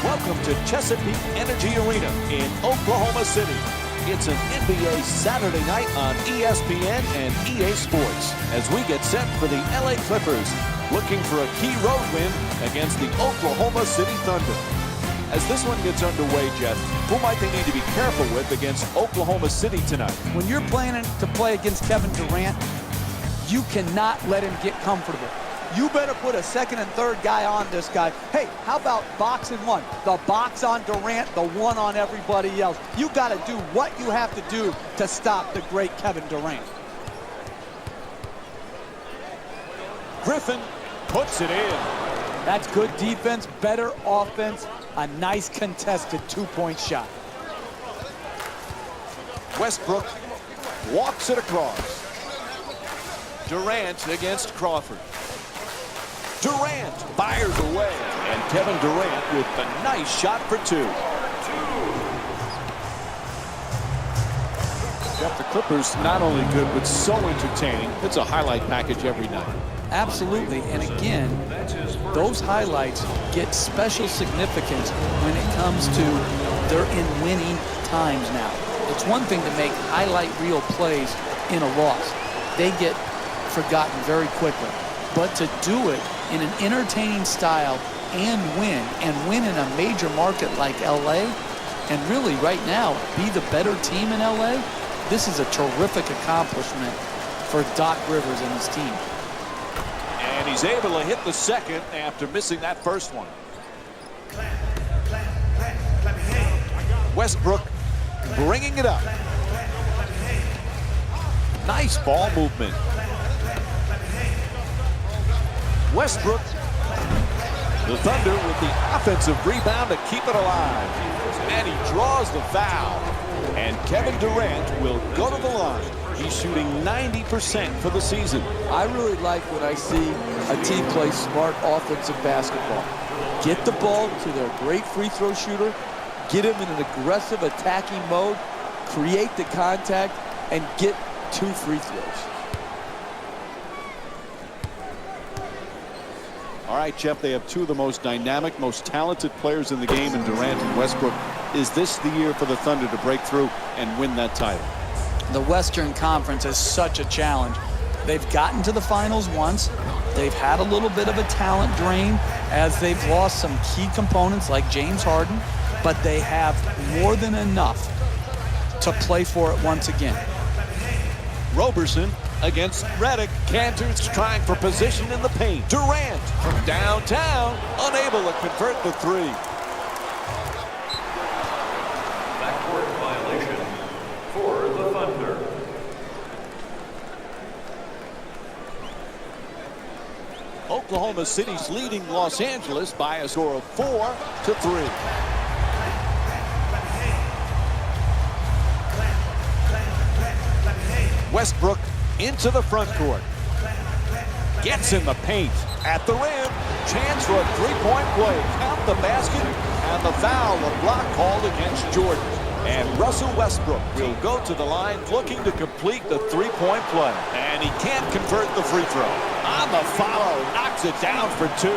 Welcome to Chesapeake Energy Arena in Oklahoma City. It's an NBA Saturday night on ESPN and EA Sports as we get set for the LA Clippers, looking for a key road win against the Oklahoma City Thunder. As this one gets underway, Jeff, who might they need to be careful with against Oklahoma City tonight? When you're planning to play against Kevin Durant, you cannot let him get comfortable. You better put a second and third guy on this guy. Hey, how about box and one? The box on Durant, the one on everybody else. You got to do what you have to do to stop the great Kevin Durant. Griffin puts it in. That's good defense, better offense, a nice contested two-point shot. Westbrook walks it across. Durant against Crawford. Durant fires away, and Kevin Durant with a nice shot for two. Jeff, the Clippers not only good, but so entertaining. It's a highlight package every night. Absolutely, and again, those highlights get special significance when it comes to they're in winning times now. It's one thing to make highlight reel plays in a loss. They get forgotten very quickly. But to do it in an entertaining style and win in a major market like LA, and really right now be the better team in LA, this is a terrific accomplishment for Doc Rivers and his team. And he's able to hit the second after missing that first one. Westbrook bringing it up. Nice ball movement. Westbrook, the Thunder with the offensive rebound to keep it alive. And he draws the foul. And Kevin Durant will go to the line. He's shooting 90% for the season. I really like when I see a team play smart offensive basketball. Get the ball to their great free throw shooter, get him in an aggressive attacking mode, create the contact, and get 2 free throws. All right, Jeff, they have 2 of the most dynamic, most talented players in the game in Durant and Westbrook. Is this the year for the Thunder to break through and win that title? The Western Conference is such a challenge. They've gotten to the finals once. They've had a little bit of a talent drain as they've lost some key components like James Harden, but they have more than enough to play for it once again. Roberson against Redick. Cantor's trying for position in the paint. Durant from downtown, unable to convert the 3. Backcourt violation for the Thunder. Oklahoma City's leading Los Angeles by a score of 4-3. Westbrook into the front court. Gets in the paint. At the rim. Chance for a 3-point play. Count the basket. And the foul, a block called against Jordan. And Russell Westbrook will go to the line looking to complete the 3-point play. And he can't convert the free throw. On the follow. Knocks it down for 2.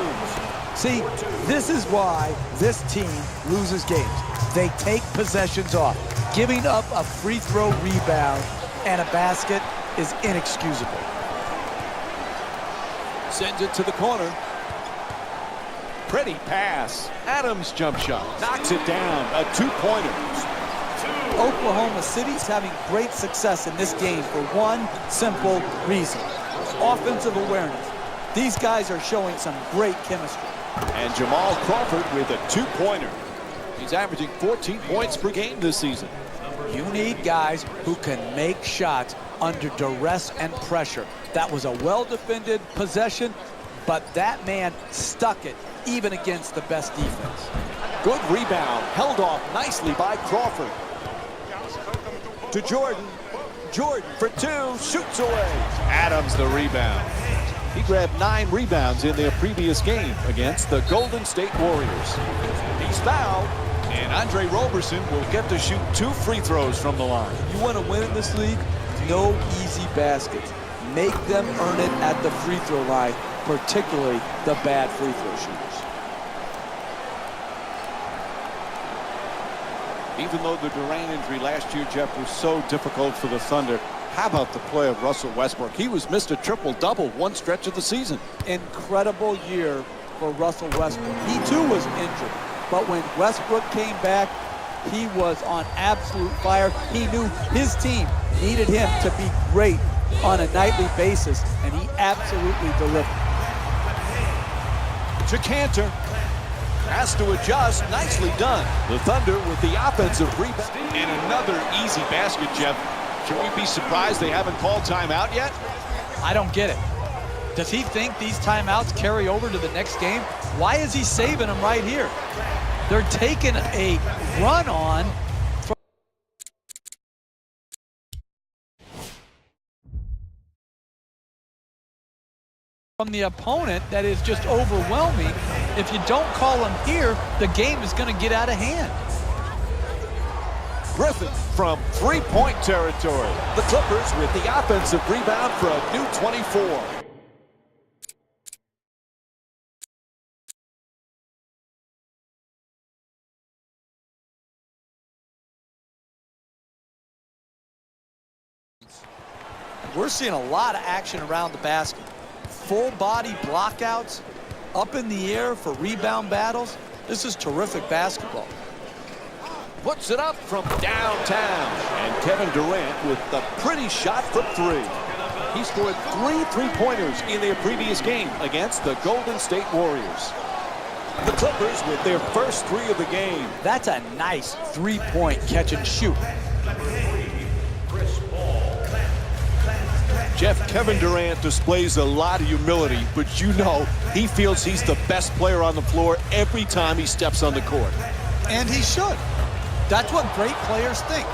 See, this is why this team loses games. They take possessions off. Giving up a free throw rebound and a basket is inexcusable. Sends it to the corner. Pretty pass. Adams jump shot. Knocks it down. A 2-pointer. Oklahoma City's having great success in this game for one simple reason. Offensive awareness. These guys are showing some great chemistry. And Jamal Crawford with a 2-pointer. He's averaging 14 points per game this season. You need guys who can make shots under duress and pressure. That was a well-defended possession, but that man stuck it even against the best defense. Good rebound. Held off nicely by Crawford. To Jordan. Jordan for 2. Shoots away. Adams the rebound. He grabbed 9 rebounds in their previous game against the Golden State Warriors. He's fouled. And Andre Roberson will get to shoot 2 free throws from the line. You want to win in this league? No easy baskets. Make them earn it at the free throw line, particularly the bad free throw shooters. Even though the Durant injury last year, Jeff, was so difficult for the Thunder, how about the play of Russell Westbrook? He was Mr. Triple-Double one stretch of the season. Incredible year for Russell Westbrook. He too was injured, but when Westbrook came back, he was on absolute fire. He knew his team needed him to be great on a nightly basis, and he absolutely delivered. To Cantor. Has to adjust. Nicely done. The Thunder with the offensive rebound. And another easy basket, Jeff. Should we be surprised they haven't called timeout yet? I don't get it. Does he think these timeouts carry over to the next game? Why is he saving them right here? They're taking a run on from the opponent that is just overwhelming. If you don't call them here, the game is going to get out of hand. Griffin from three-point territory. The Clippers with the offensive rebound for a new 24. We're seeing a lot of action around the basket. Full body blockouts, up in the air for rebound battles. This is terrific basketball. Puts it up from downtown. And Kevin Durant with the pretty shot from three. He scored 3 3-pointers in their previous game against the Golden State Warriors. The Clippers with their first 3 of the game. That's a nice three-point catch and shoot. Jeff, Kevin Durant displays a lot of humility, but you know he feels he's the best player on the floor every time he steps on the court. And he should. That's what great players think.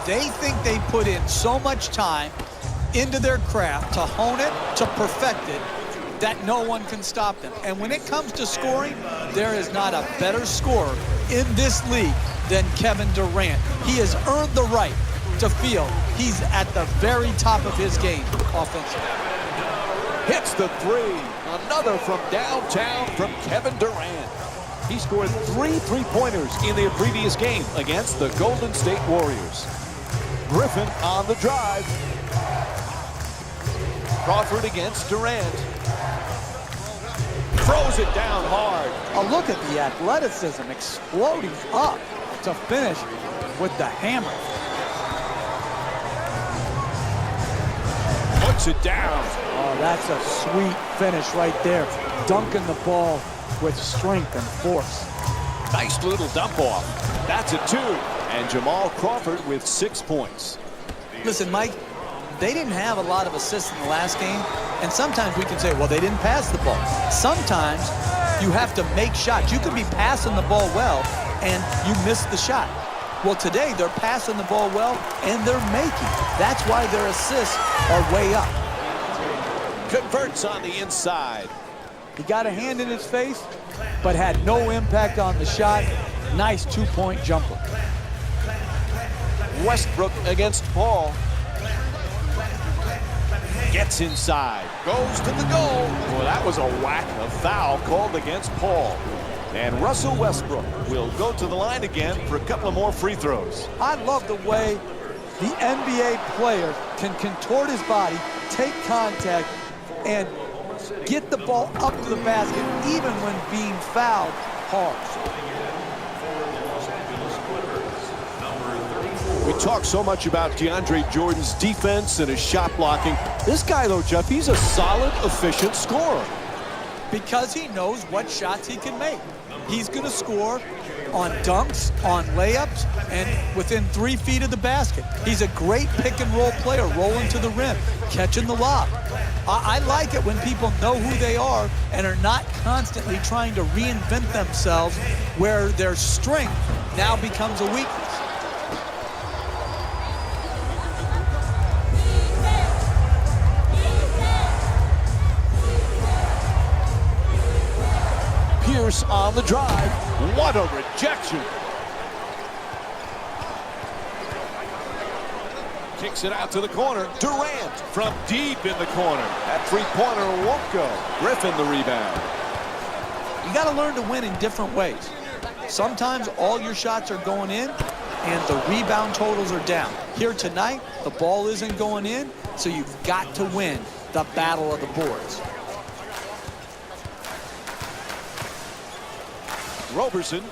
They think they put in so much time into their craft to hone it, to perfect it, that no one can stop them. And when it comes to scoring, there is not a better scorer in this league than Kevin Durant. He has earned the right to feel he's at the very top of his game offensively. Hits the three. Another from downtown from Kevin Durant. He scored 3 3-pointers in their previous game against the Golden State Warriors. Griffin on the drive. Crawford against Durant. Throws it down hard. A look at the athleticism exploding up to finish with the hammer. Puts it down. Oh, that's a sweet finish right there. Dunking the ball with strength and force. Nice little dump off. That's a 2. And Jamal Crawford with 6 points. Listen, Mike, they didn't have a lot of assists in the last game, and sometimes we can say, well, they didn't pass the ball. Sometimes you have to make shots. You can be passing the ball well, and you miss the shot. Well, today they're passing the ball well, and they're making. That's why their assists are way up. Converts on the inside. He got a hand in his face, but had no impact on the shot. Nice two-point jumper. Westbrook against Paul. Gets inside. Goes to the goal. Well, that was a whack. A foul called against Paul. And Russell Westbrook will go to the line again for a couple of more free throws. I love the way the NBA player can contort his body, take contact, and get the ball up to the basket even when being fouled hard. We talk so much about DeAndre Jordan's defense and his shot blocking. This guy, though, Jeff, he's a solid, efficient scorer. Because he knows what shots he can make. He's going to score on dunks, on layups, and within 3 feet of the basket. He's a great pick-and-roll player, rolling to the rim, catching the lob. I like it when people know who they are and are not constantly trying to reinvent themselves where their strength now becomes a weakness. Pierce on the drive. What a rejection. Kicks it out to the corner. Durant from deep in the corner. That three-pointer won't go. Griffin the rebound. You got to learn to win in different ways. Sometimes all your shots are going in, and the rebound totals are down. Here tonight, the ball isn't going in, so you've got to win the battle of the boards. Roberson.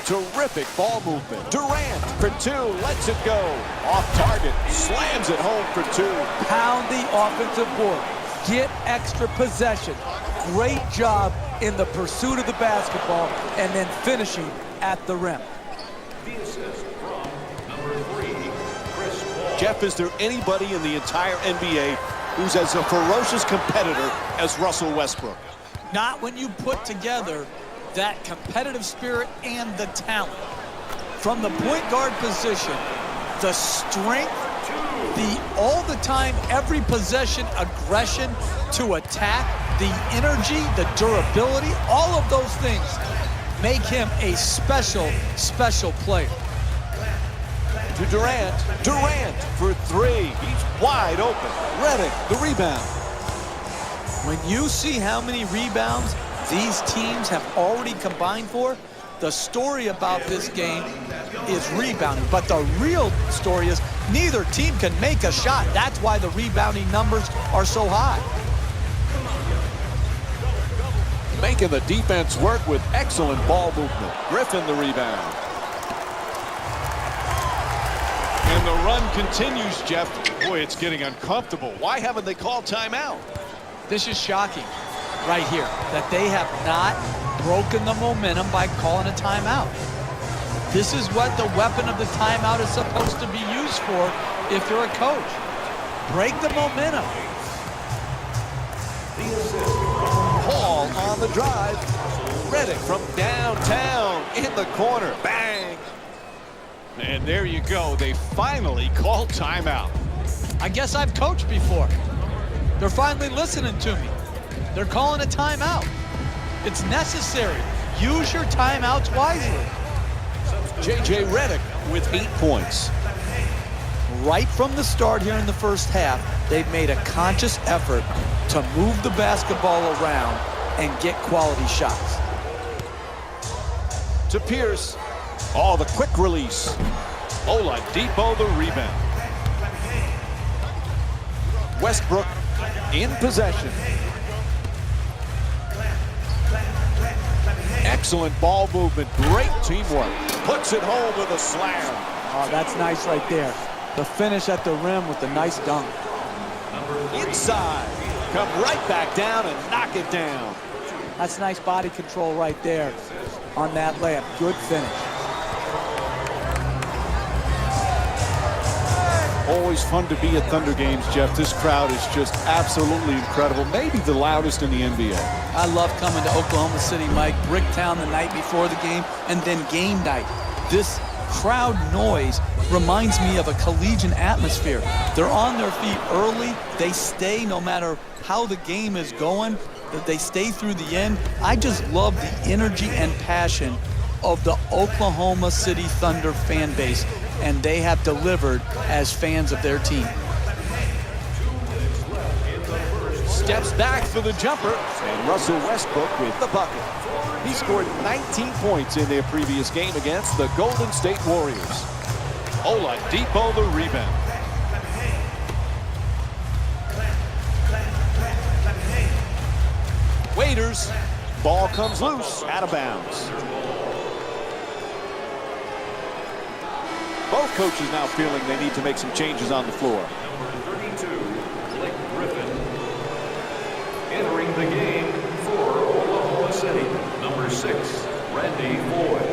Terrific ball movement. Durant for two, lets it go. Off target, slams it home for two. Pound the offensive board. Get extra possession. Great job in the pursuit of the basketball and then finishing at the rim. The assist from number 3, Chris Paul. Jeff, is there anybody in the entire NBA who's as a ferocious competitor as Russell Westbrook? Not when you put together that competitive spirit and the talent. From the point guard position, the strength, the all the time, every possession aggression to attack, the energy, the durability, all of those things make him a special, special player. To Durant. Durant for three. He's wide open. Redick, the rebound. When you see how many rebounds these teams have already combined for, the story about this game is rebounding. But the real story is neither team can make a shot. That's why the rebounding numbers are so high. Making the defense work with excellent ball movement. Griffin the rebound. And the run continues, Jeff. Boy, it's getting uncomfortable. Why haven't they called timeout? This is shocking right here, that they have not broken the momentum by calling a timeout. This is what the weapon of the timeout is supposed to be used for if you're a coach. Break the momentum. Paul on the drive. Redick from downtown in the corner. Bang! And there you go. They finally called timeout. I guess I've coached before. They're finally listening to me. They're calling a timeout. It's necessary. Use your timeouts wisely. J.J. Redick with 8 points. Right from the start here in the first half, they've made a conscious effort to move the basketball around and get quality shots. To Pierce. Oh, the quick release. Oladipo the rebound. Westbrook in possession. Excellent ball movement. Great teamwork. Puts it home with a slam. Oh, that's nice right there. The finish at the rim with the nice dunk. Inside. Come right back down and knock it down. That's nice body control right there on that layup. Good finish. Always fun to be at Thunder games, Jeff. This crowd is just absolutely incredible. Maybe the loudest in the NBA. I love coming to Oklahoma City, Mike. Bricktown the night before the game, and then game night. This crowd noise reminds me of a collegiate atmosphere. They're on their feet early. They stay no matter how the game is going. They stay through the end. I just love the energy and passion of the Oklahoma City Thunder fan base, and they have delivered as fans of their team. Steps back for the jumper, and Russell Westbrook with the bucket. He scored 19 points in their previous game against the Golden State Warriors. Oladipo the rebound. Waiters, ball comes loose, out of bounds. Both coaches now feeling they need to make some changes on the floor. Number 32, Blake Griffin. Entering the game for Oklahoma City, number 6, Randy Boyd.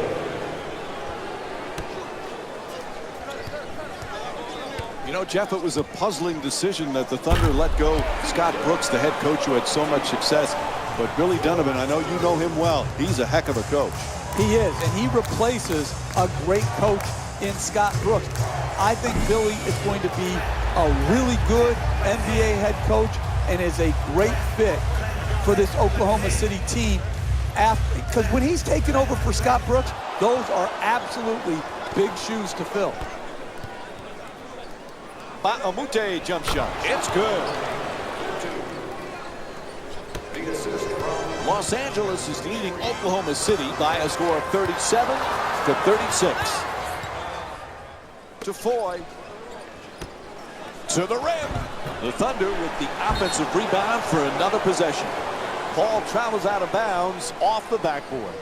You know, Jeff, it was a puzzling decision that the Thunder let go Scott Brooks, the head coach who had so much success. But Billy Donovan, I know you know him well. He's a heck of a coach. He is, and he replaces a great coach in Scott Brooks. I think Billy is going to be a really good NBA head coach and is a great fit for this Oklahoma City team. Because when he's taken over for Scott Brooks, those are absolutely big shoes to fill. Ba'amute jump shot. It's good. The assist from Los Angeles is leading Oklahoma City by a score of 37-36. To Foy. To the rim. The Thunder with the offensive rebound for another possession. Ball travels out of bounds off the backboard.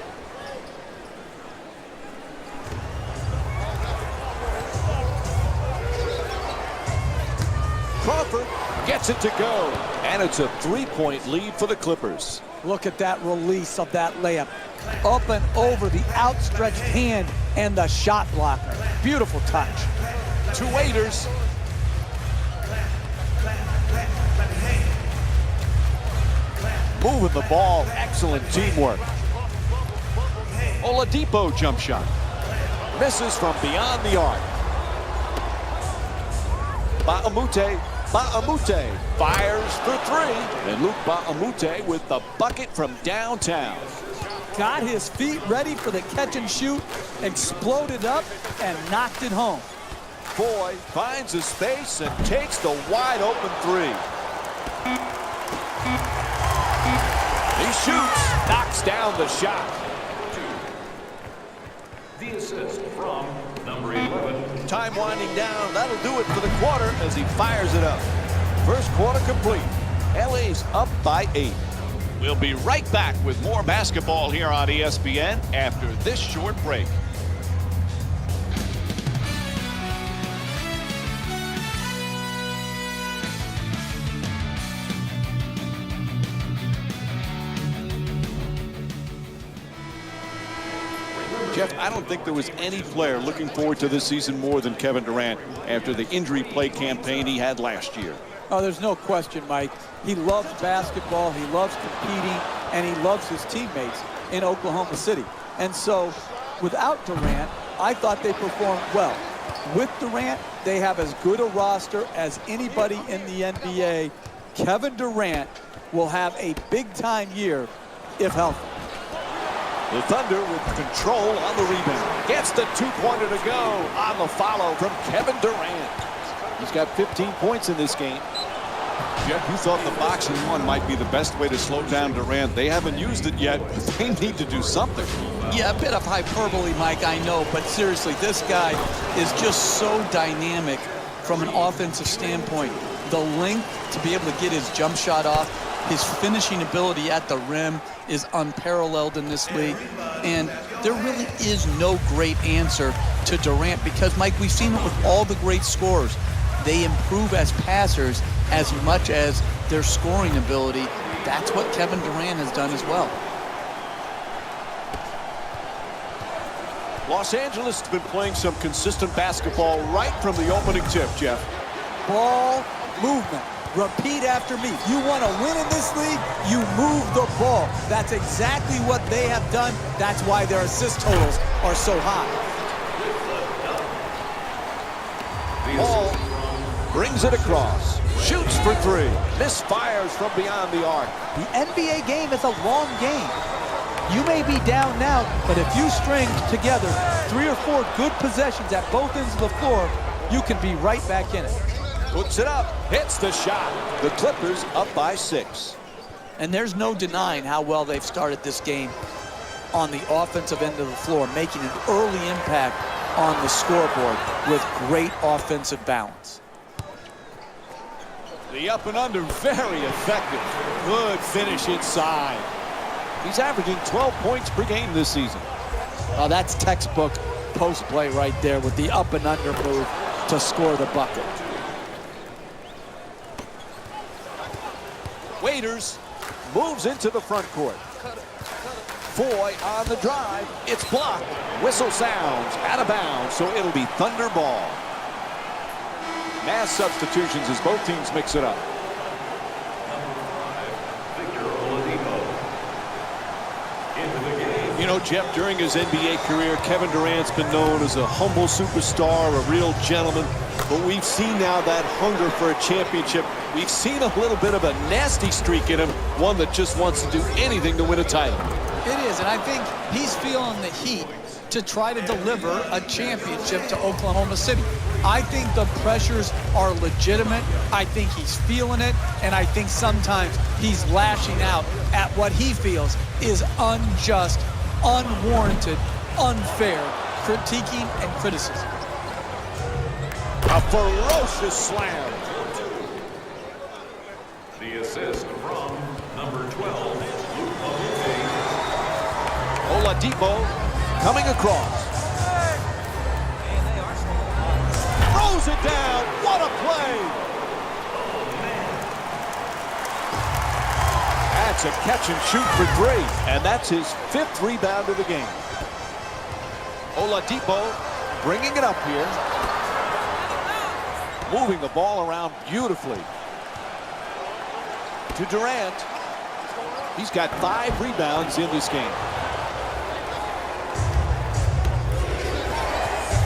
Crawford gets it to go. And it's a three-point lead for the Clippers. Look at that release of that layup. Up and over the outstretched hand and the shot blocker. Beautiful touch. To Waiters. Moving the ball. Excellent teamwork. Oladipo jump shot. Misses from beyond the arc. Ba'amute fires for three. And Luke Ba'amute with the bucket from downtown. Got his feet ready for the catch and shoot, exploded up, and knocked it home. Foy finds his space and takes the wide open three. He shoots, knocks down the shot. The assist from number 11. Time winding down. That'll do it for the quarter as he fires it up. First quarter complete. LA's up by 8. We'll be right back with more basketball here on ESPN after this short break. Jeff, I don't think there was any player looking forward to this season more than Kevin Durant after the injury play campaign he had last year. Oh, there's no question, Mike. He loves basketball, he loves competing, and he loves his teammates in Oklahoma City. And so, without Durant, I thought they performed well. With Durant, they have as good a roster as anybody in the NBA. Kevin Durant will have a big-time year if healthy. The Thunder with control on the rebound. Gets the two-pointer to go on the follow from Kevin Durant. He's got 15 points in this game. Jeff, you thought the boxing one might be the best way to slow down Durant. They haven't used it yet, but they need to do something. Yeah, a bit of hyperbole, Mike, I know, but seriously, this guy is just so dynamic from an offensive standpoint. The length to be able to get his jump shot off, his finishing ability at the rim is unparalleled in this league. And there really is no great answer to Durant because, Mike, we've seen it with all the great scorers. They improve as passers as much as their scoring ability. That's what Kevin Durant has done as well. Los Angeles has been playing some consistent basketball right from the opening tip, Jeff. Ball movement. Repeat after me. You want to win in this league, you move the ball. That's exactly what they have done. That's why their assist totals are so high. Ball brings it across. Shoots for three. Misfires from beyond the arc. The NBA game is a long game. You may be down now, but if you string together 3 or 4 good possessions at both ends of the floor, you can be right back in it. Puts it up, hits the shot. The Clippers up by 6. And there's no denying how well they've started this game on the offensive end of the floor, making an early impact on the scoreboard with great offensive balance. The up and under, very effective. Good finish inside. He's averaging 12 points per game this season. Oh, that's textbook post play right there with the up and under move to score the bucket. Waiters moves into the front court. Foy on the drive. It's blocked. Whistle sounds out of bounds, so it'll be Thunder ball. Mass substitutions as both teams mix it up. Victor Oladipo. Into the game. You know, Jeff, during his NBA career, Kevin Durant's been known as a humble superstar, a real gentleman. But we've seen now that hunger for a championship. We've seen a little bit of a nasty streak in him, one that just wants to do anything to win a title. It is, and I think he's feeling the heat to try to deliver a championship to Oklahoma City. I think the pressures are legitimate. I think he's feeling it, and I think sometimes he's lashing out at what he feels is unjust, unwarranted, unfair critiquing and criticism. A ferocious slam. The assist from number 12, Luke Oladipo coming across. Throws it down. What a play. That's a catch and shoot for 3. And that's his 5th rebound of the game. Oladipo bringing it up here. Moving the ball around beautifully. To Durant. He's got 5 rebounds in this game.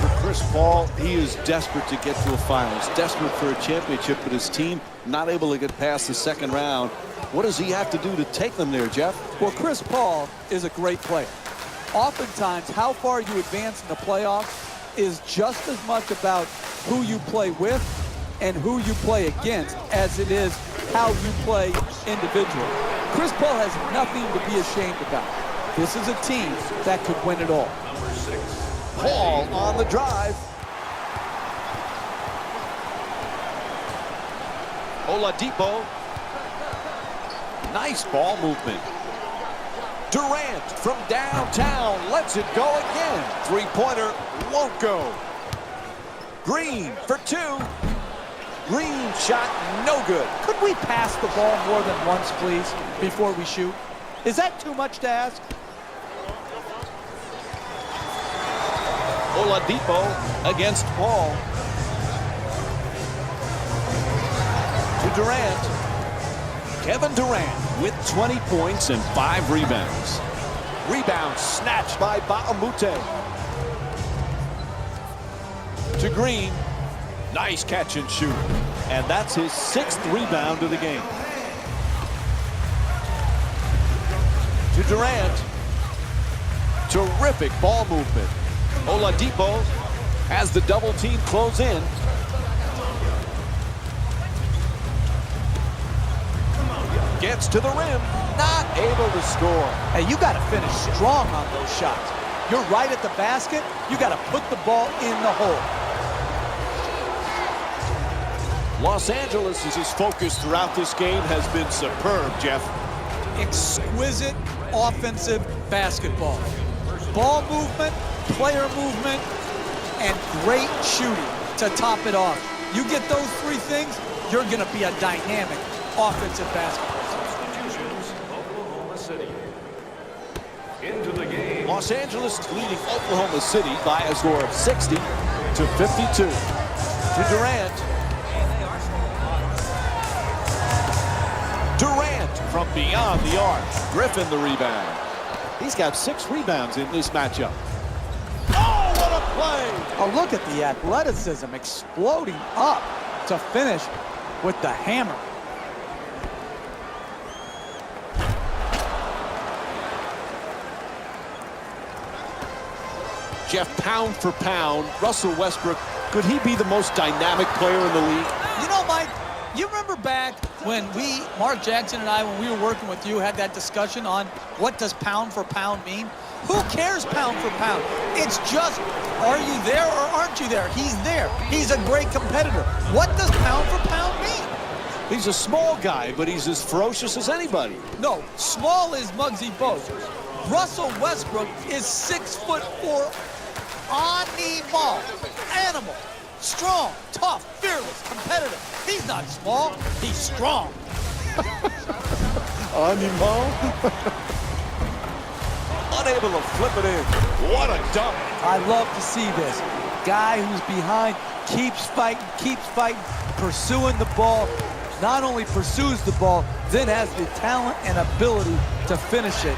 For Chris Paul, he is desperate to get to a finals, desperate for a championship, but his team not able to get past the second round. What does he have to do to take them there, Jeff? Well, Chris Paul is a great player. Oftentimes, how far you advance in the playoffs is just as much about who you play with and who you play against as it is how you play individually. Chris Paul has nothing to be ashamed about. This is a team that could win it all. number 6. Paul on the drive. Oladipo. Nice ball movement. Durant from downtown lets it go again. Three-pointer won't go. Green for 2. Green shot no good. Could we pass the ball more than once, please, before we shoot? Is that too much to ask? Oladipo against Paul. To Durant. Kevin Durant with 20 points and 5 rebounds. Rebound snatched by Baamute. To Green. Nice catch and shoot. And that's his 6th rebound of the game. To Durant. Terrific ball movement. Oladipo has the double team close in. Gets to the rim, not able to score. Hey, you got to finish strong on those shots. You're right at the basket. You got to put the ball in the hole. Los Angeles' focus throughout this game has been superb, Jeff. Exquisite offensive basketball. Ball movement, player movement, and great shooting to top it off. You get those 3 things, you're going to be a dynamic offensive basketball. Substitutions, Oklahoma City. Into the game. Los Angeles leading Oklahoma City by a score of 60 to 52. To Durant. Durant from beyond the arc. Griffin the rebound. He's got 6 rebounds in this matchup. Oh, what a play! Oh, look at the athleticism exploding up to finish with the hammer. Jeff, pound for pound, Russell Westbrook, could he be the most dynamic player in the league? You know, Mike, you remember back when Mark Jackson and I, when we were working with you, had that discussion on what does pound for pound mean? Who cares pound for pound? It's just, are you there or aren't you there? He's there. He's a great competitor. What does pound for pound mean? He's a small guy, but he's as ferocious as anybody. No, small is Muggsy Bogues. Russell Westbrook is 6'4", animal, animal, strong, tough, fearless, competitive. He's not small, he's strong. Animal. Unable to flip it in. What a dunk. I love to see this. Guy who's behind, keeps fighting, pursuing the ball. Not only pursues the ball, then has the talent and ability to finish it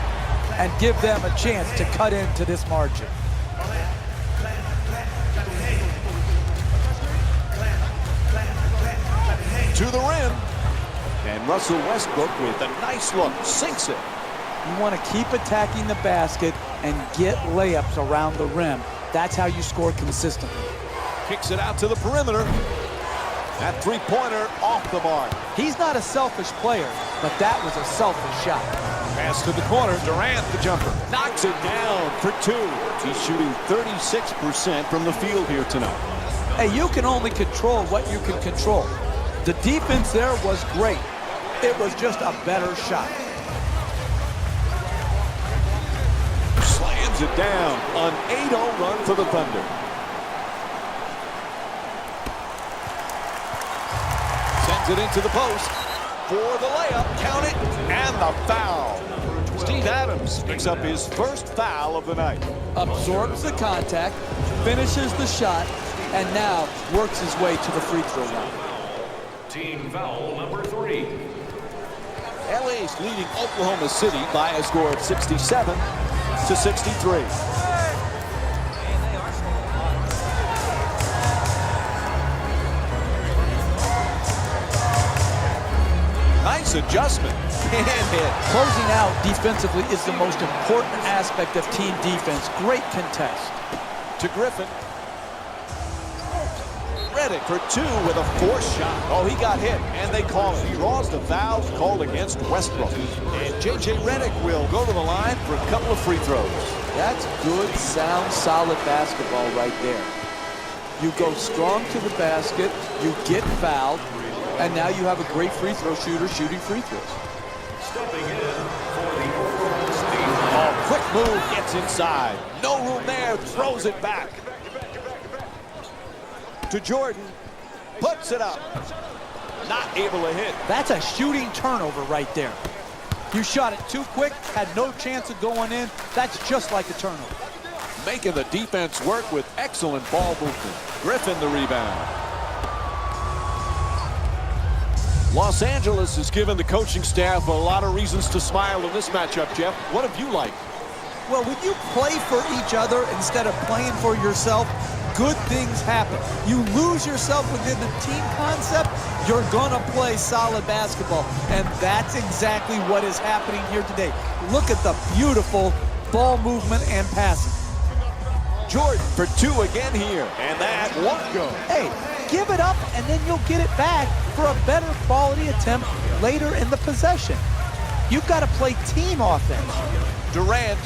and give them a chance to cut into this margin. To the rim. And Russell Westbrook with a nice look, sinks it. You want to keep attacking the basket and get layups around the rim. That's how you score consistently. Kicks it out to the perimeter. That three-pointer off the mark. He's not a selfish player, but that was a selfish shot. Pass to the corner. Durant, the jumper. Knocks it down for two. He's shooting 36% from the field here tonight. Hey, you can only control what you can control. The defense there was great. It was just a better shot. Slams it down. An 8-0 run for the Thunder. Sends it into the post for the layup. Count it, and the foul. Steve Adams picks up his first foul of the night. Absorbs the contact, finishes the shot, and now works his way to the free throw line. Team foul number 3. LA's leading Oklahoma City by a score of 67-63. Nice adjustment. And hit. Closing out defensively is the most important aspect of team defense. Great contest. To Griffin. Redick for two with a forced shot. Oh, he got hit, and they call it. He draws the foul called against Westbrook. And J.J. Redick will go to the line for a couple of free throws. That's good, sound, solid basketball right there. You go strong to the basket, you get fouled, and now you have a great free throw shooter shooting free throws. Stepping in for the Oklahoma City. Oh, quick move, gets inside. No room there, throws it back. To Jordan, puts it up. Not able to hit. That's a shooting turnover right there. You shot it too quick, had no chance of going in. That's just like a turnover. Making the defense work with excellent ball movement. Griffin the rebound. Los Angeles has given the coaching staff a lot of reasons to smile in this matchup, Jeff. What have you liked? Well, when you play for each other instead of playing for yourself, good things happen. You lose yourself within the team concept, you're gonna play solid basketball. And that's exactly what is happening here today. Look at the beautiful ball movement and passing. Jordan for two again here, and that won't go. Hey, give it up and then you'll get it back for a better quality attempt later in the possession. You've got to play team offense. Durant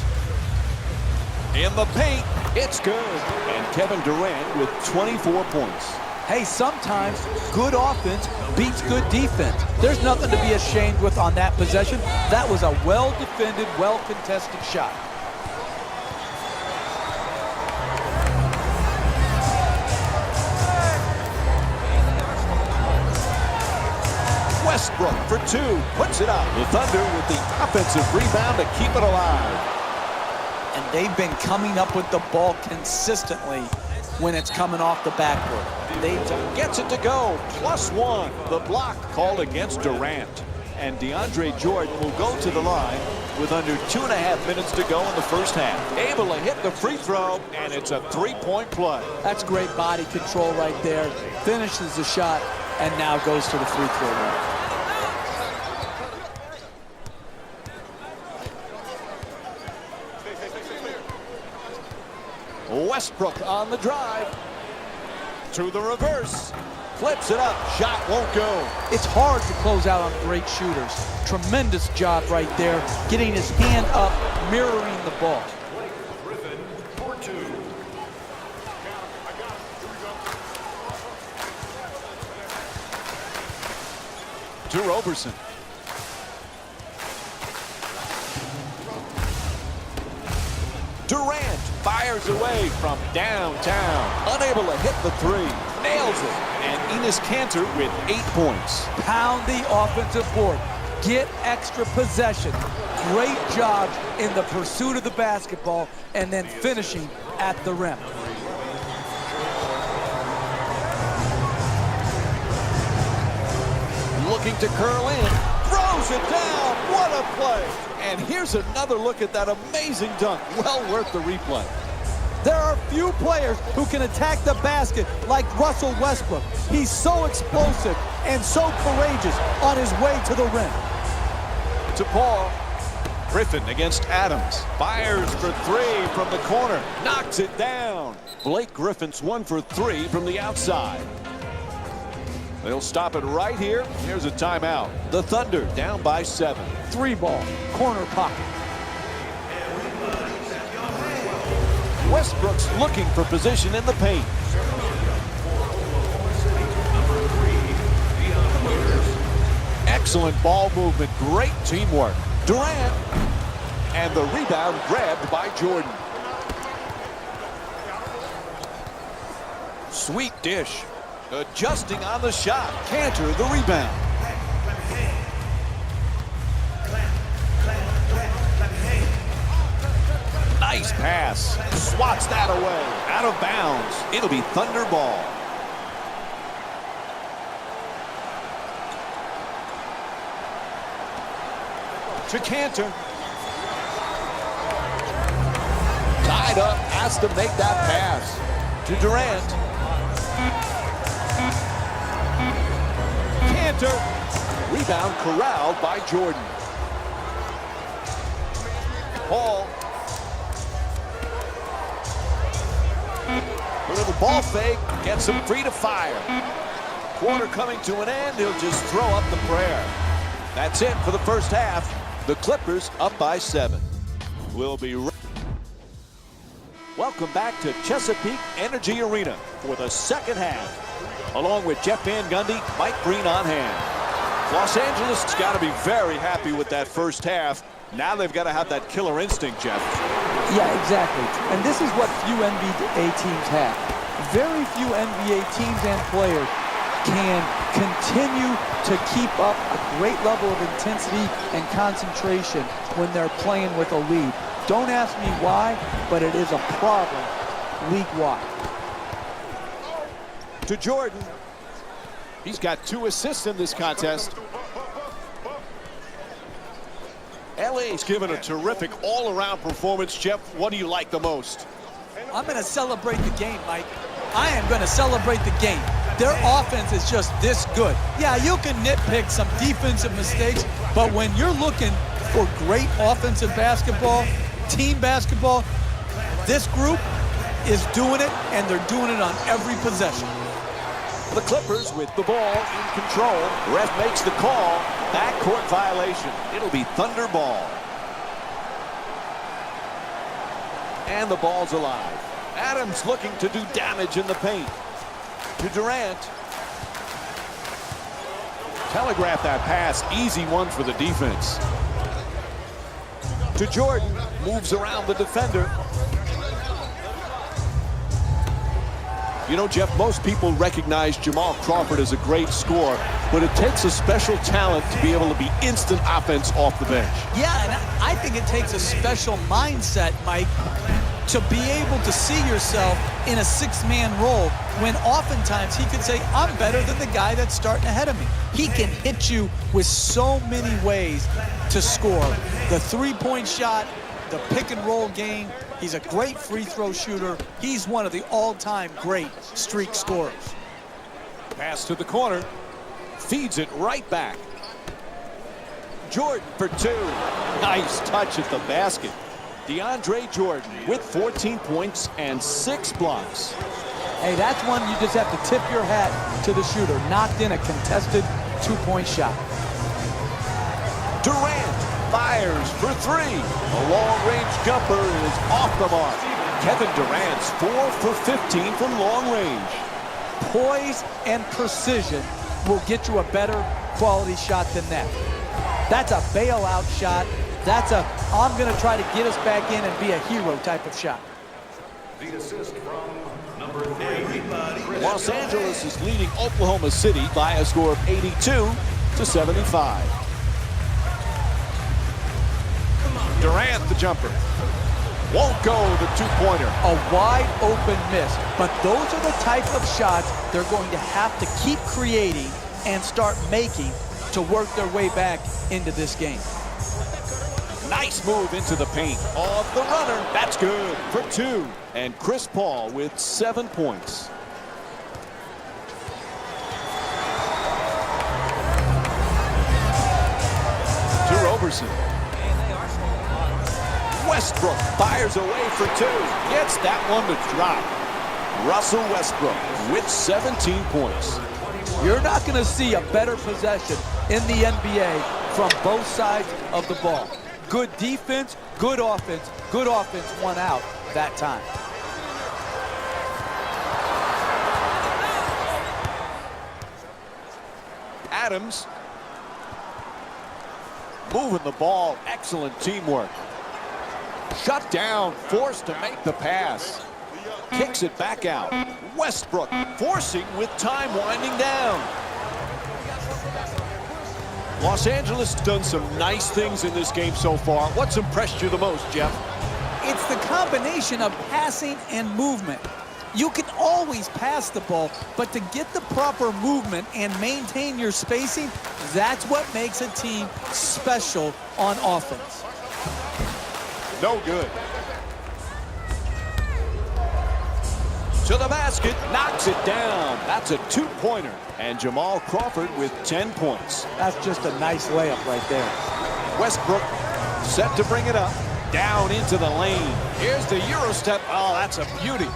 in the paint, it's good. And Kevin Durant with 24 points. Hey, sometimes good offense beats good defense. There's nothing to be ashamed with on that possession. That was a well-defended, well-contested shot. Westbrook for two, puts it up. The Thunder with the offensive rebound to keep it alive. And they've been coming up with the ball consistently when it's coming off the backboard. Gets it to go, +1. The block called against Durant. And DeAndre Jordan will go to the line with under 2.5 minutes to go in the first half. Able to hit the free throw, and it's a three-point play. That's great body control right there. Finishes the shot and now goes to the free throw line. Westbrook on the drive. To the reverse. Flips it up. Shot won't go. It's hard to close out on great shooters. Tremendous job right there. Getting his hand up, mirroring the ball. Griffin for two. To Roberson. Durant fires away from downtown. Unable to hit the three. Nails it. And Enes Kanter with 8 points. Pound the offensive board. Get extra possession. Great job in the pursuit of the basketball and then finishing at the rim. Looking to curl in. Throws it down. What a play. And here's another look at that amazing dunk. Well worth the replay. There are few players who can attack the basket like Russell Westbrook. He's so explosive and so courageous on his way to the rim. To Paul. Griffin against Adams. Fires for three from the corner. Knocks it down. Blake Griffin's 1 for 3 from the outside. They'll stop it right here. Here's a timeout. The Thunder down by 7. 3-ball, corner pocket. Westbrook's looking for position in the paint. Excellent ball movement. Great teamwork. Durant. And the rebound grabbed by Jordan. Sweet dish. Adjusting on the shot. Cantor the rebound. Nice pass. Swats that away. Out of bounds. It'll be Thunder ball. To Cantor. Tied up. Has to make that pass. To Durant. Cantor. Rebound corralled by Jordan. Paul. A little ball fake. Gets him free to fire. Quarter coming to an end. He'll just throw up the prayer. That's it for the first half. The Clippers up by 7. We'll be right. Welcome back to Chesapeake Energy Arena for the second half. Along with Jeff Van Gundy, Mike Breen on hand. Los Angeles has got to be very happy with that first half. Now they've got to have that killer instinct, Jeff. Yeah, exactly. And this is what few NBA teams have. Very few NBA teams and players can continue to keep up a great level of intensity and concentration when they're playing with a lead. Don't ask me why, but it is a problem league-wide. To Jordan. He's got 2 assists in this contest. LA's given a terrific all-around performance. Jeff, what do you like the most? I'm going to celebrate the game, Mike. I am going to celebrate the game. Their offense is just this good. Yeah, you can nitpick some defensive mistakes, but when you're looking for great offensive basketball, team basketball, this group is doing it, and they're doing it on every possession. The Clippers with the ball in control. Ref makes the call. Backcourt violation. It'll be Thunder ball. And the ball's alive. Adams looking to do damage in the paint. To Durant. Telegraph that pass. Easy one for the defense. To Jordan. Moves around the defender. You know, Jeff, most people recognize Jamal Crawford as a great scorer, but it takes a special talent to be able to be instant offense off the bench. Yeah, and I think it takes a special mindset, Mike, to be able to see yourself in a 6-man role when oftentimes he could say, I'm better than the guy that's starting ahead of me. He can hit you with so many ways to score. The 3-point shot, the pick-and-roll game. He's a great free throw shooter. He's one of the all-time great streak scorers. Pass to the corner. Feeds it right back. Jordan for 2. Nice touch at the basket. DeAndre Jordan with 14 points and 6 blocks. Hey, that's one you just have to tip your hat to the shooter. Knocked in a contested 2-point shot. Durant fires for 3. A long-range jumper is off the mark. Kevin Durant's 4 for 15 from long range. Poise and precision will get you a better quality shot than that. That's a bailout shot. That's a, I'm going to try to get us back in and be a hero type of shot. The assist from number 3. Los Angeles is leading Oklahoma City by a score of 82-75. Durant the jumper. Won't go the 2-pointer. A wide open miss. But those are the type of shots they're going to have to keep creating and start making to work their way back into this game. Nice move into the paint. Off the runner. That's good for 2. And Chris Paul with 7 points. To Roberson. Westbrook fires away for two. Gets that one to drop. Russell Westbrook with 17 points. You're not going to see a better possession in the NBA from both sides of the ball. Good defense, good offense won out that time. Adams moving the ball. Excellent teamwork. Shut down, forced to make the pass. Kicks it back out. Westbrook forcing with time winding down. Los Angeles done some nice things in this game so far. What's impressed you the most, Jeff? It's the combination of passing and movement. You can always pass the ball, but to get the proper movement and maintain your spacing, that's what makes a team special on offense. No good. To the basket, knocks it down. That's a two-pointer. And Jamal Crawford with 10 points. That's just a nice layup right there. Westbrook set to bring it up. Down into the lane. Here's the Euro step. Oh, that's a beauty.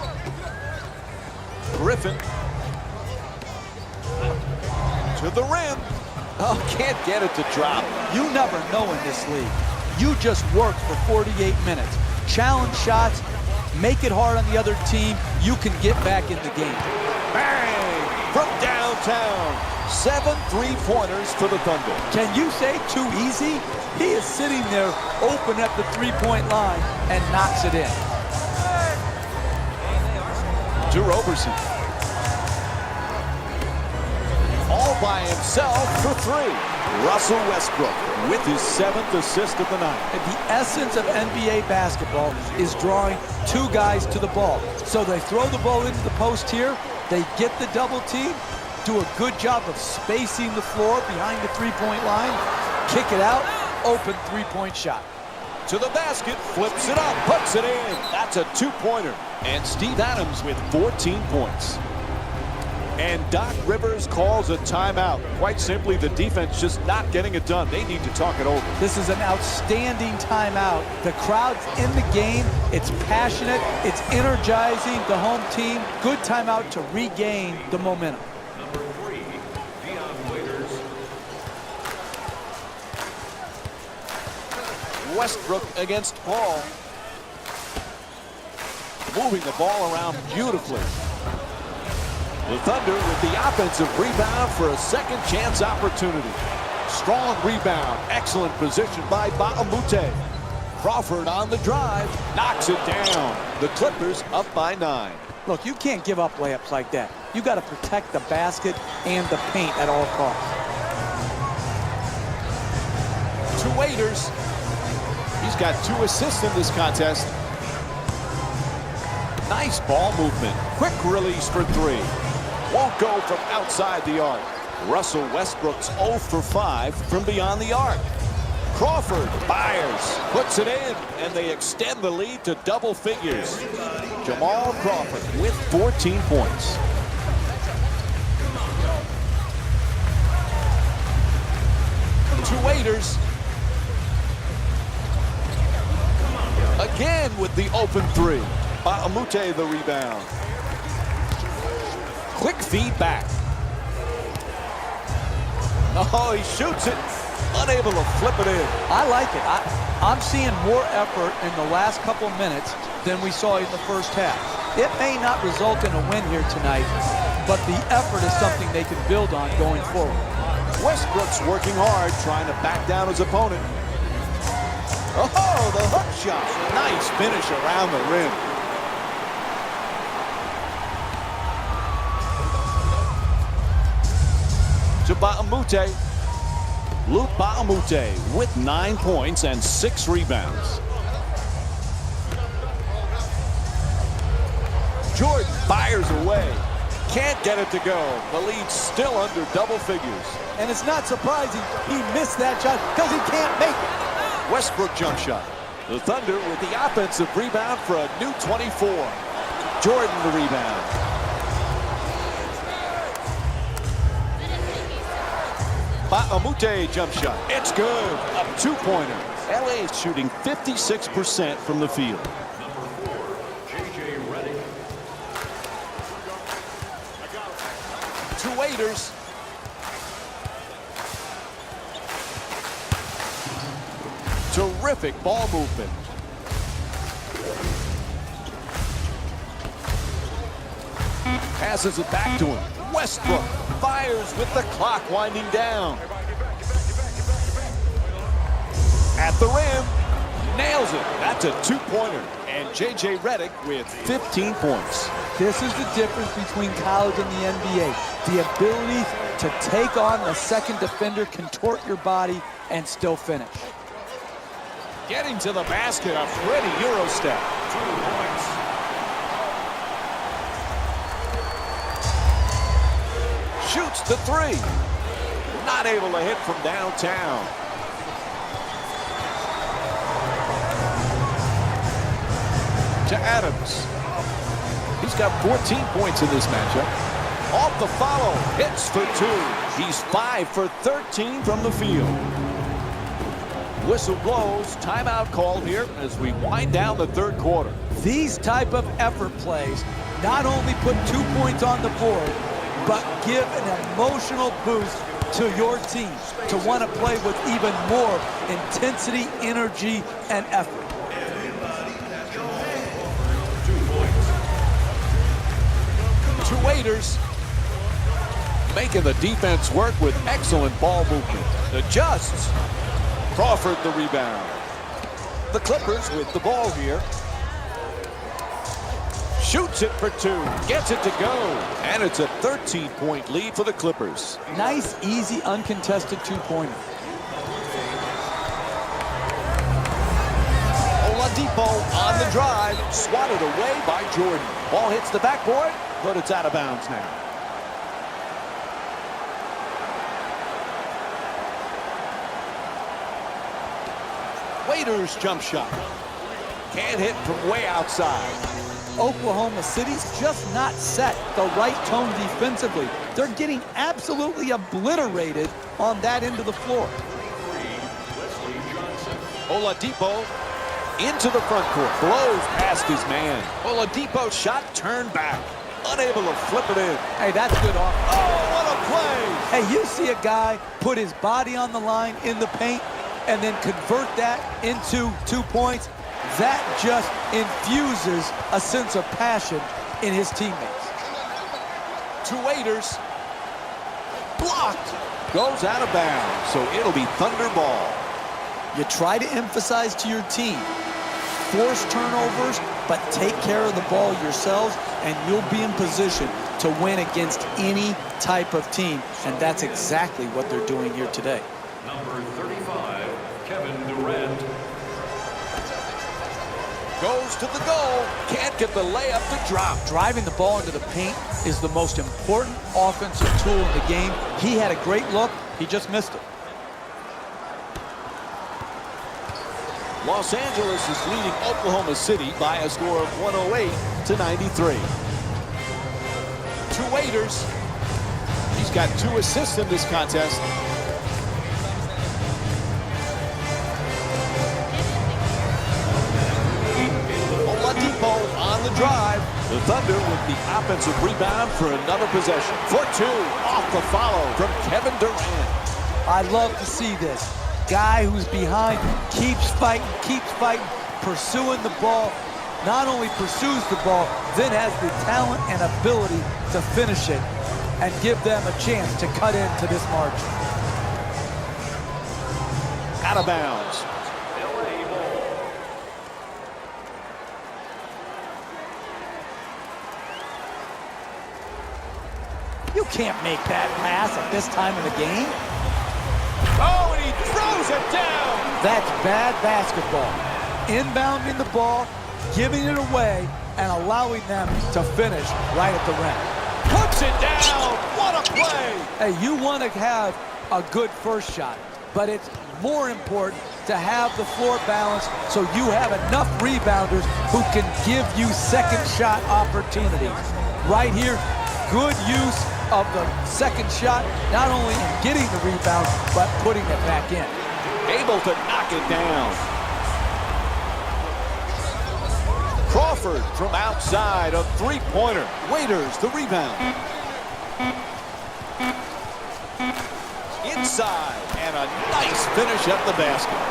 Griffin to the rim. Oh, can't get it to drop. You never know in this league. You just worked for 48 minutes. Challenge shots, make it hard on the other team. You can get back in the game. Bang! From downtown. 7 3-pointers for the Thunder. Can you say too easy? He is sitting there open at the three-point line and knocks it in. To Roberson. All by himself for 3. Russell Westbrook with his 7th assist of the night. The essence of NBA basketball is drawing two guys to the ball. So they throw the ball into the post here, they get the double team, do a good job of spacing the floor behind the three-point line, kick it out, open three-point shot. To the basket, flips it up, puts it in. That's a two-pointer. And Steve Adams with 14 points. And Doc Rivers calls a timeout. Quite simply, the defense just not getting it done. They need to talk it over. This is an outstanding timeout. The crowd's in the game. It's passionate. It's energizing the home team. Good timeout to regain the momentum. Number 3, Dion Waiters. Westbrook against Paul. Moving the ball around beautifully. The Thunder with the offensive rebound for a second chance opportunity. Strong rebound. Excellent position by Baamute. Crawford on the drive. Knocks it down. The Clippers up by 9. Look, you can't give up layups like that. You got to protect the basket and the paint at all costs. To Waiters. He's got 2 assists in this contest. Nice ball movement. Quick release for 3. Won't go from outside the arc. Russell Westbrook's 0 for 5 from beyond the arc. Crawford fires, puts it in, and they extend the lead to double figures. Jamal Crawford with 14 points. To Waiters. Again with the open 3. Baamute the rebound. Quick feedback. Oh, he shoots it. Unable to flip it in. I like it. I'm seeing more effort in the last couple minutes than we saw in the first half. It may not result in a win here tonight, but the effort is something they can build on going forward. Westbrook's working hard, trying to back down his opponent. Oh, the hook shot. Nice finish around the rim. To Baamute. Luke Baamute with 9 points and 6 rebounds. Jordan fires away. Can't get it to go. The lead's still under double figures. And it's not surprising he missed that shot because he can't make it. Westbrook jump shot. The Thunder with the offensive rebound for a new 24. Jordan the rebound. Baamute jump shot. It's good. A two-pointer. LA is shooting 56% from the field. Number 4, J.J. Redick. Two waiters. Terrific ball movement. Passes it back to him. Westbrook fires with the clock winding down. At the rim. Nails it. That's a two-pointer. And J.J. Redick with 15 points. This is the difference between college and the NBA. The ability to take on the second defender, contort your body, and still finish. Getting to the basket, a pretty Euro step. 2 points. Shoots the three. Not able to hit from downtown. To Adams. He's got 14 points in this matchup. Off the follow, hits for two. He's 5 for 13 from the field. Whistle blows, timeout called here as we wind down the third quarter. These type of effort plays not only put 2 points on the board, but give an emotional boost to your team to want to play with even more intensity, energy, and effort. 2 points. Two waiters making the defense work with excellent ball movement. Adjusts. Crawford the rebound. The Clippers with the ball here. Shoots it for two. Gets it to go. And it's a 13-point lead for the Clippers. Nice, easy, uncontested two-pointer. Oladipo on the drive. Swatted away by Jordan. Ball hits the backboard, but it's out of bounds now. Waiters jump shot. Can't hit from way outside. Oklahoma City's just not set the right tone defensively. They're getting absolutely obliterated on that end of the floor. 3, Wesley Johnson. Oladipo into the front court. Blows past his man. Oladipo shot turned back. Unable to flip it in. Hey, that's good offense. Oh, what a play! Hey, you see a guy put his body on the line in the paint and then convert that into 2 points. That just infuses a sense of passion in his teammates. Two waiters. Blocked. Goes out of bounds, so it'll be Thunder ball. You try to emphasize to your team, force turnovers, but take care of the ball yourselves, and you'll be in position to win against any type of team. And that's exactly what they're doing here today. Number 35, Kevin Durant. Goes to the goal. Can't get the layup to drop. Driving the ball into the paint is the most important offensive tool in the game. He had a great look. He just missed it. Los Angeles is leading Oklahoma City by a score of 108-93. Two waiters. He's got 2 assists in this contest. Oladipo on the drive. The Thunder with the offensive rebound for another possession. For two, off the follow from Kevin Durant. I love to see this. Guy who's behind, keeps fighting, pursuing the ball. Not only pursues the ball, then has the talent and ability to finish it and give them a chance to cut into this margin. Out of bounds. LA ball. You can't make that pass at this time of the game. Oh, and he throws it down. That's bad basketball. Inbounding the ball, giving it away, and allowing them to finish right at the rim. Puts it down. What a play. Hey, you want to have a good first shot, but it's more important to have the floor balance so you have enough rebounders who can give you second shot opportunities. Right here, good use of the second shot, not only in getting the rebound, but putting it back in. able to knock it down. Crawford from outside, a three-pointer. Waiters the rebound. Inside, and a nice finish at the basket.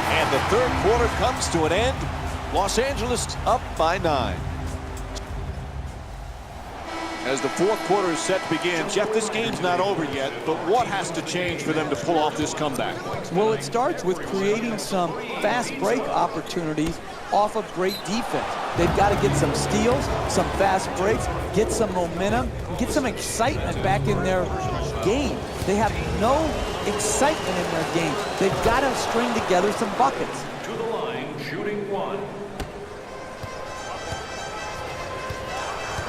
And the third quarter comes to an end. Los Angeles up by 9. As the fourth quarter is set to begin, Jeff, this game's not over yet, but what has to change for them to pull off this comeback? Well, it starts with creating some fast break opportunities off of great defense. They've got to get some steals, some fast breaks, get some momentum, and get some excitement back in their game. They have no excitement in their game. They've got to string together some buckets. To the line, shooting 1.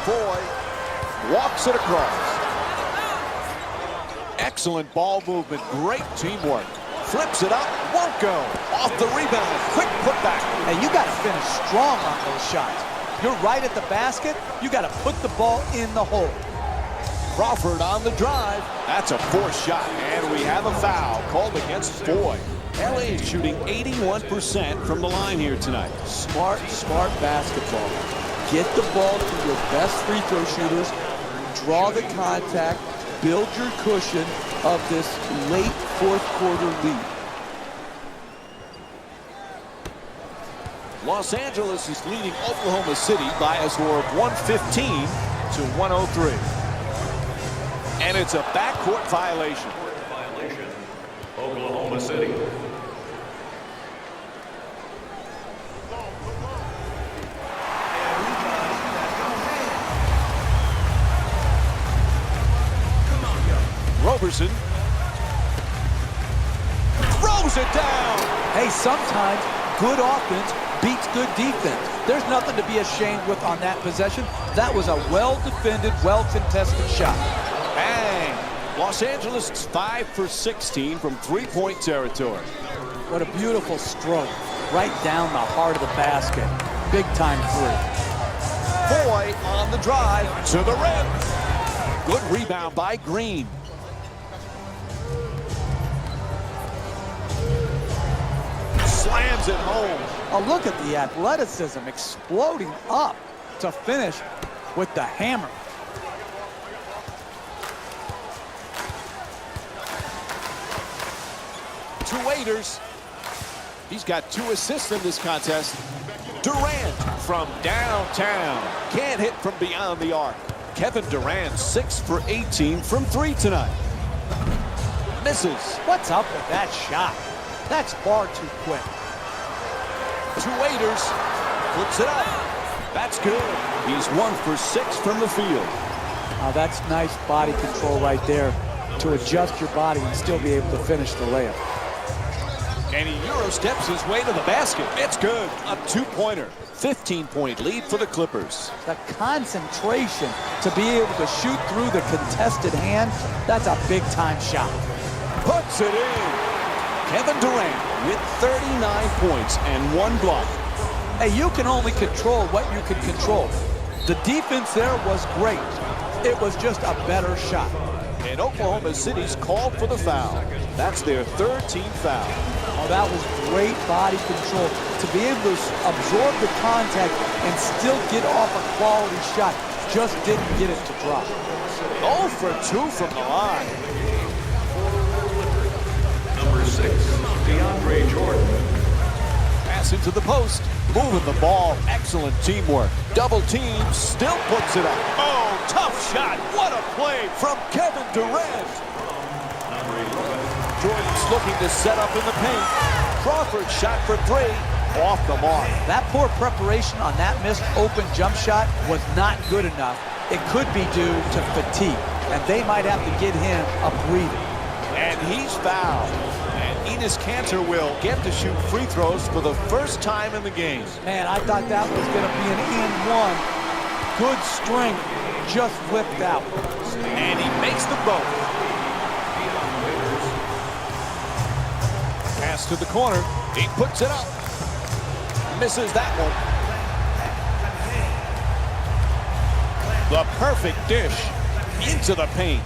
Foy walks it across. Excellent ball movement, great teamwork. Flips it up, won't go. Off the rebound, quick putback. Hey, you got to finish strong on those shots. You're right at the basket. You got to put the ball in the hole. Crawford on the drive. That's a forced shot, and we have a foul called against Foy. LA is shooting 81% from the line here tonight. Smart basketball. Get the ball to your best free throw shooters. Draw the contact. Build your cushion of this late fourth quarter lead. Los Angeles is leading Oklahoma City by a score of 115 to 103. And it's a backcourt violation. Violation. Oklahoma City. Roberson throws it down. Hey, sometimes good offense beats good defense. There's nothing to be ashamed with on that possession. That was a well-defended, well-contested shot. Bang! Los Angeles is 5 for 16 from three-point territory. What a beautiful stroke. Right down the heart of the basket. Big-time three. Foy on the drive to the rim. Good rebound by Green. Slams it home. Oh, look at the athleticism exploding up to finish with the hammer. To Waiters. He's got 2 assists in this contest. Durant from downtown. Can't hit from beyond the arc. Kevin Durant 6 for 18 from 3 tonight. Misses. What's up with that shot? That's far too quick. To Waiters. Flips it up. That's good. He's 1 for 6 from the field. That's nice body control right there to adjust your body and still be able to finish the layup. And he Euro steps his way to the basket. It's good. A 2-pointer. 15-point lead for the Clippers. The concentration to be able to shoot through the contested hand, that's a big-time shot. Puts it in. Kevin Durant with 39 points and 1 block. Hey, you can only control what you can control. The defense there was great. It was just a better shot. And Oklahoma City's called for the foul. That's their 3rd team foul. Oh, that was great body control. To be able to absorb the contact and still get off a quality shot. Just didn't get it to drop. 0 for 2 from the line. Number 6, DeAndre Jordan. Pass into the post. Moving the ball. Excellent teamwork. Double team. Still puts it up. Oh, tough shot. What a play from Kevin Durant. Jordan's looking to set up in the paint. Crawford shot for 3. Off the mark. That poor preparation on that missed open jump shot was not good enough. It could be due to fatigue, and they might have to get him a breather. And he's fouled. And Enes Kanter will get to shoot free throws for the first time in the game. Man, I thought that was going to be an and 1. Good strength, just flipped out. And he makes them both. Pass to the corner. He puts it up. Misses that one. The perfect dish into the paint.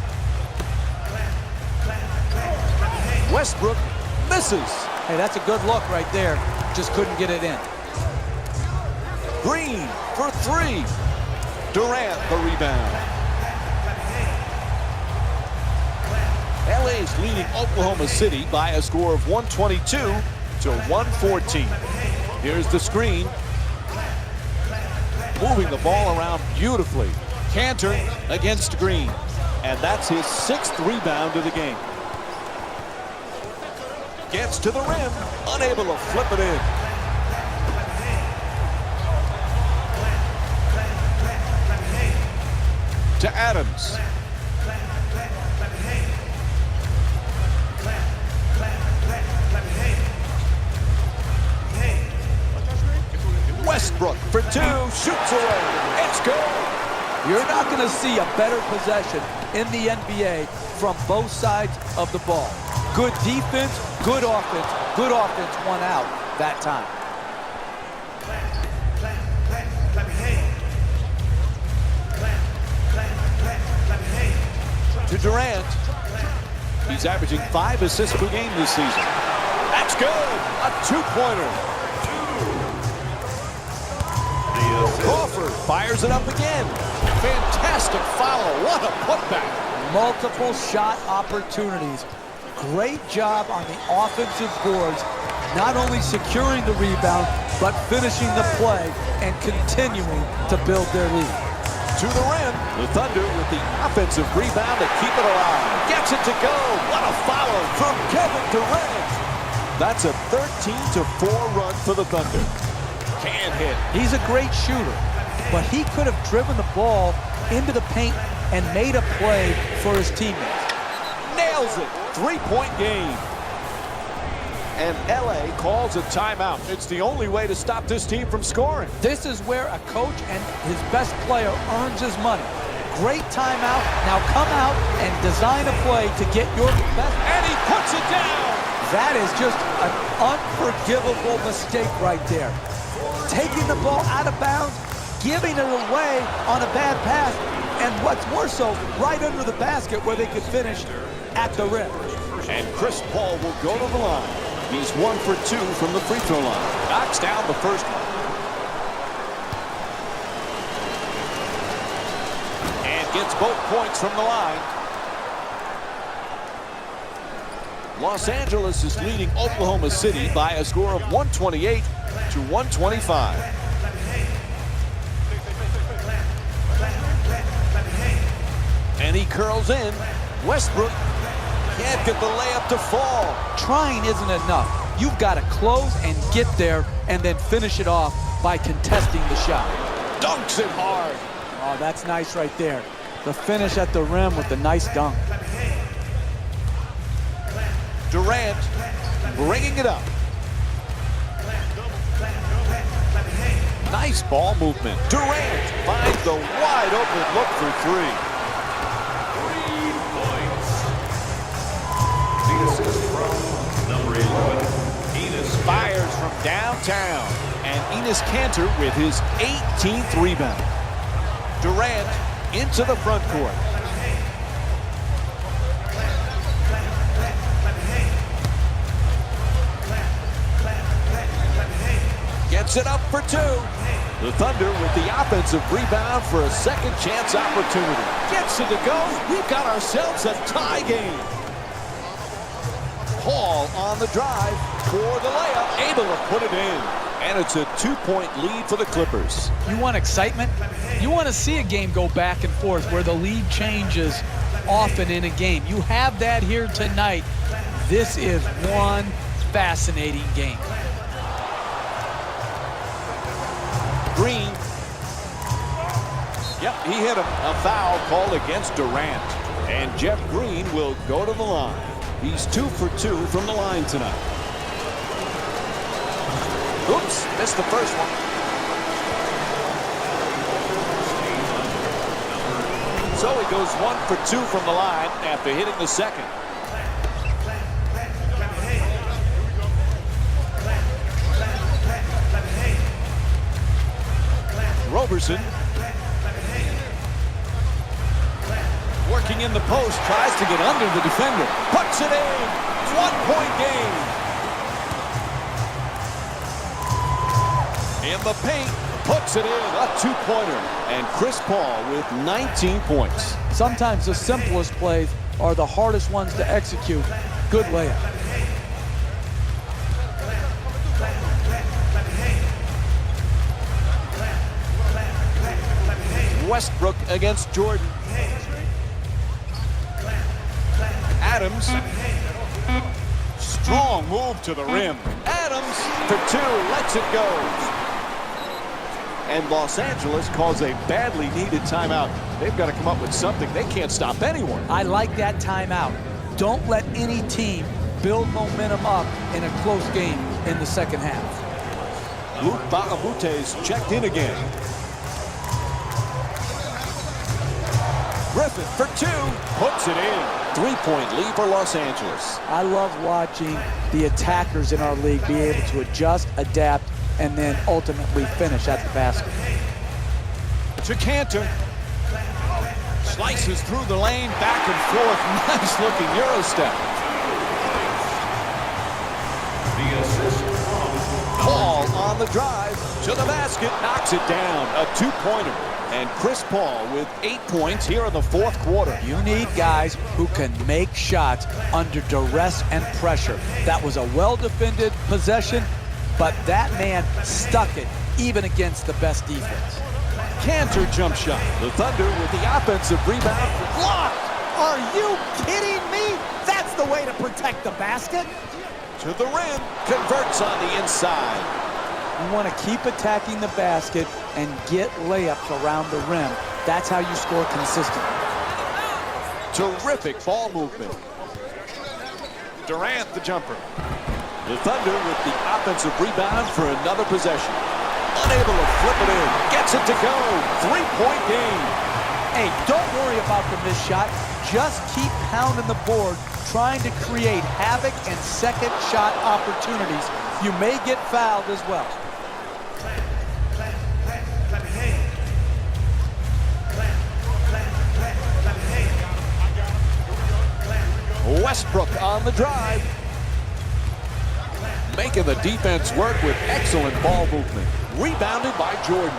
Westbrook misses. Hey, that's a good look right there. Just couldn't get it in. Green for three. Durant the rebound. LA's leading Oklahoma City by a score of 122 to 114. Here's the screen. Moving the ball around beautifully. Cantor against Green. And that's his 6th rebound of the game. Gets to the rim, unable to flip it in. To Adams. Westbrook for two, shoots away. It's good. You're not going to see a better possession in the NBA from both sides of the ball. Good defense, good offense. Good offense won out that time. To Durant. He's averaging 5 assists per game this season. That's good. A 2-pointer. Crawford fires it up again. Fantastic foul. What a putback. Multiple shot opportunities. Great job on the offensive boards, not only securing the rebound, but finishing the play and continuing to build their lead. To the rim, the Thunder with the offensive rebound to keep it alive. Gets it to go. What a foul from Kevin Durant. That's a 13-4 run for the Thunder. Can't hit. He's a great shooter, but he could have driven the ball into the paint and made a play for his teammates. Nails it. 3-point game. And LA calls a timeout. It's the only way to stop this team from scoring. This is where a coach and his best player earns his money. Great timeout. Now come out and design a play to get your best. And he puts it down. That is just an unforgivable mistake right there. Taking the ball out of bounds, giving it away on a bad pass, and what's more so, right under the basket where they could finish at the rim. And Chris Paul will go to the line. He's 1 for 2 from the free throw line. Knocks down the first one. And gets both points from the line. Los Angeles is leading Oklahoma City by a score of 128 to 125. And he curls in. Westbrook can't get the layup to fall. Trying isn't enough. You've got to close and get there and then finish it off by contesting the shot. Dunks it hard. Oh, that's nice right there. The finish at the rim with the nice dunk. Durant bringing it up. Nice ball movement. Durant finds the wide open look for 3. Fires from downtown, and Enes Kanter with his 18th rebound. Durant into the front court. Gets it up for 2. The Thunder with the offensive rebound for a second chance opportunity. Gets it to go. We've got ourselves a tie game. Paul on the drive for the layup, able to put it in. And it's a 2-point lead for the Clippers. You want excitement? You want to see a game go back and forth where the lead changes often in a game. You have that here tonight. This is one fascinating game. Green. Yep, he hit him. A foul called against Durant. And Jeff Green will go to the line. He's 2 for 2 from the line tonight. Oops, missed the first one. So he goes 1 for 2 from the line after hitting the second. Roberson. Working in the post, tries to get under the defender. Puts it in. one-point game. In the paint, puts it in, a two-pointer. And Chris Paul with 19 points. Sometimes the simplest plays are the hardest ones to execute. Good layup. Westbrook against Jordan. Adams. Strong move to the rim. Adams for two, lets it go. And Los Angeles calls a badly needed timeout. They've got to come up with something. They can't stop anyone. I like that timeout. Don't let any team build momentum up in a close game in the second half. Luke Bagabute's checked in again. Griffin for two, puts it in. Three-point lead for Los Angeles. I love watching the attackers in our league be able to adjust, adapt, and then ultimately finish at the basket. To Cantor. Slices through the lane, back and forth. Nice-looking Euro step. The assist from Paul on the drive to the basket, knocks it down. A two-pointer. And Chris Paul with 8 points here in the fourth quarter. You need guys who can make shots under duress and pressure. That was a well-defended possession, but that man stuck it even against the best defense. Cantor jump shot. The Thunder with the offensive rebound. Blocked! Are you kidding me? That's the way to protect the basket. To the rim, converts on the inside. You want to keep attacking the basket and get layups around the rim. That's how you score consistently. Terrific ball movement. Durant the jumper. The Thunder with the offensive rebound for another possession. Unable to flip it in. Gets it to go. Three-point game. Hey, don't worry about the missed shot. Just keep pounding the board, trying to create havoc and second shot opportunities. You may get fouled as well. Westbrook on the drive. Making the defense work with excellent ball movement. Rebounded by Jordan.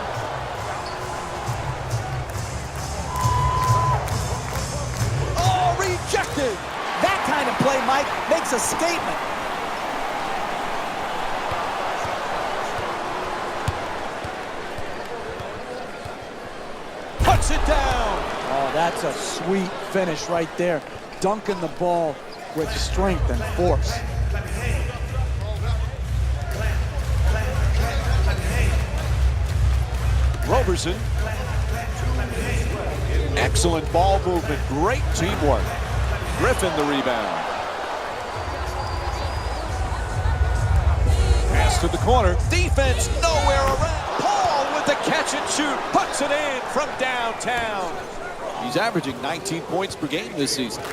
Oh, rejected. That kind of play, Mike, makes a statement. Puts it down. Oh, that's a sweet finish right there. Dunking the ball with strength and force. Roberson. Excellent ball movement. Great teamwork. Griffin the rebound. Pass to the corner. Defense nowhere around. Paul with the catch and shoot. Puts it in from downtown. He's averaging 19 points per game this season.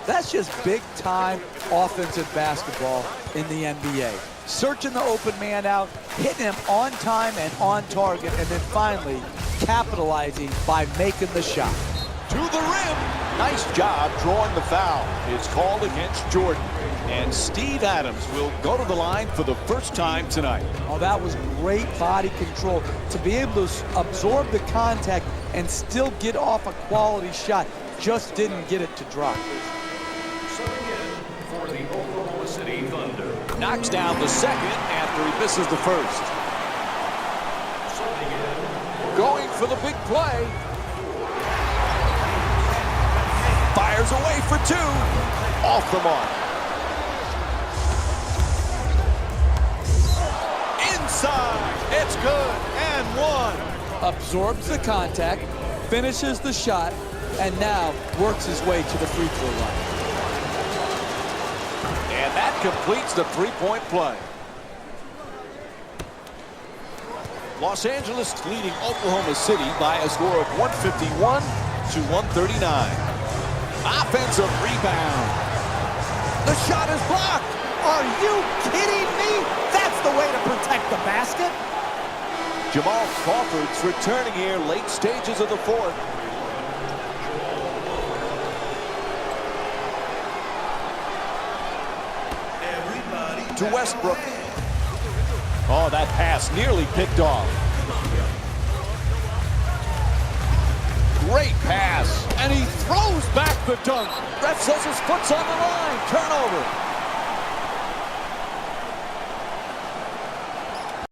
That's just big-time offensive basketball in the NBA. Searching the open man out, hitting him on time and on target, and then finally capitalizing by making the shot. To the rim. Nice job drawing the foul. It's called against Jordan. And Steve Adams will go to the line for the first time tonight. Oh, that was great body control to be able to absorb the contact and still get off a quality shot. Just didn't get it to drop. for the Oklahoma City Thunder. Knocks down the second after he misses the first. Going for the big play. Fires away for two. Off the mark. Inside. It's good. And one. Absorbs the contact, finishes the shot, and now works his way to the free throw line. And that completes the three-point play. Los Angeles leading Oklahoma City by a score of 151 to 139. Offensive rebound. The shot is blocked. Are you kidding me? That's the way to protect the basket. Jamal Crawford's returning here late stages of the fourth. to Westbrook. Oh, that pass nearly picked off. Great pass, and he throws back the dunk. Ref says his foot's on the line. Turnover.